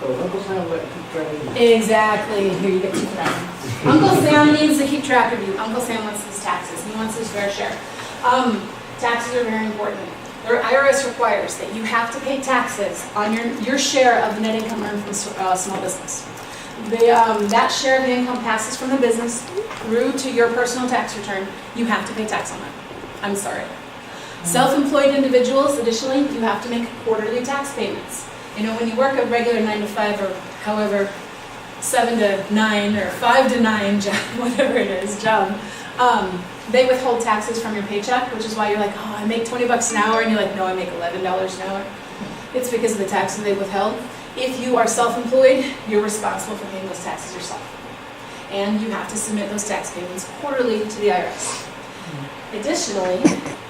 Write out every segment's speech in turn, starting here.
So Uncle Sam let keep track of you. Exactly, here you get 2 for that. Uncle Sam needs to keep track of you. Uncle Sam wants his taxes, he wants his fair share. Taxes are very important. The IRS requires that you have to pay taxes on your share of the net income earned from small business. That share of the income passes from the business through to your personal tax return. You have to pay tax on that. I'm sorry. Self-employed individuals, additionally, you have to make quarterly tax payments. You know, when you work a regular 9 to 5 or however 7 to 9 or 5 to 9 job, whatever it is, job, they withhold taxes from your paycheck, which is why you're like, oh, I make 20 bucks an hour, and you're like, no, I make $11 an hour. It's because of the taxes they withheld. If you are self-employed, you're responsible for paying those taxes yourself. And you have to submit those tax payments quarterly to the IRS. Additionally,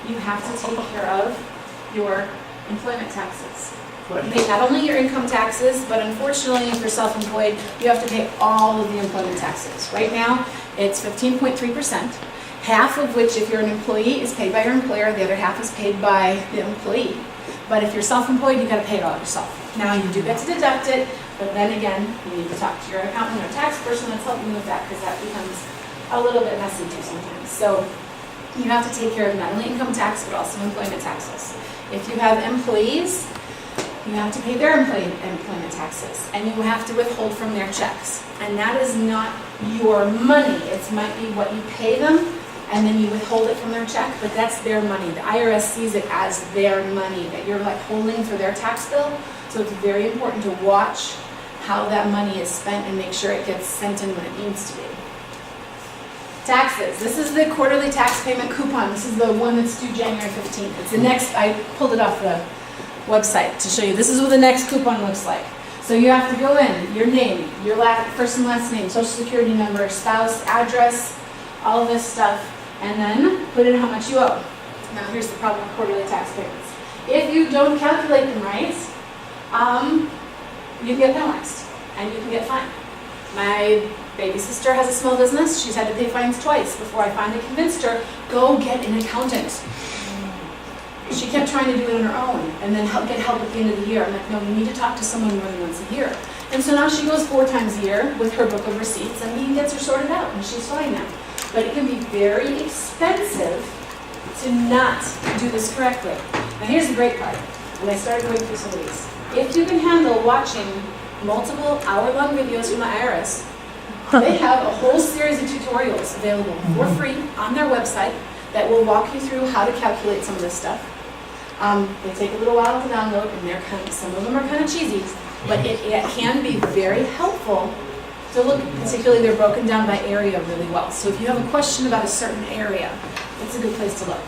you have to take care of your employment taxes. You pay not only your income taxes, but unfortunately, if you're self-employed, you have to pay all of the employment taxes. Right now, it's 15.3%, half of which, if you're an employee, is paid by your employer, the other half is paid by the employee. But if you're self-employed, you've got to pay it all yourself. Now, you do get to deduct it, but then again, you need to talk to your accountant or tax person that's helping you with that, because that becomes a little bit messy too sometimes. So you have to take care of not only income tax, but also employment taxes. If you have employees, you have to pay their employment taxes, and you have to withhold from their checks. And that is not your money. It might be what you pay them, and then you withhold it from their check, but that's their money. The IRS sees it as their money that you're like holding for their tax bill. So it's very important to watch how that money is spent and make sure it gets sent in when it needs to be. Taxes. This is the quarterly tax payment coupon. This is the one that's due January 15th. It's the next, I pulled it off the website to show you. This is what the next coupon looks like. So you have to go in, your name, your first and last name, social security number, spouse, address, all of this stuff, and then put in how much you owe. Now here's the problem with quarterly tax payments. If you don't calculate them right, you can get penalized and you can get fined. My baby sister has a small business. She's had to pay fines twice before I finally convinced her, go get an accountant. She kept trying to do it on her own and then get help at the end of the year. I'm like, no, you need to talk to someone more than once a year. And so now she goes 4 times a year with her book of receipts, and he gets her sorted out, and she's fine now. But it can be very expensive to not do this correctly. Now here's the great part. When I started going through some of these, if you can handle watching multiple hour-long videos from the IRS, they have a whole series of tutorials available for free on their website that will walk you through how to calculate some of this stuff. They take a little while to download, and some of them are kind of cheesy, but it can be very helpful to look. Particularly, they're broken down by area really well. So if you have a question about a certain area, it's a good place to look.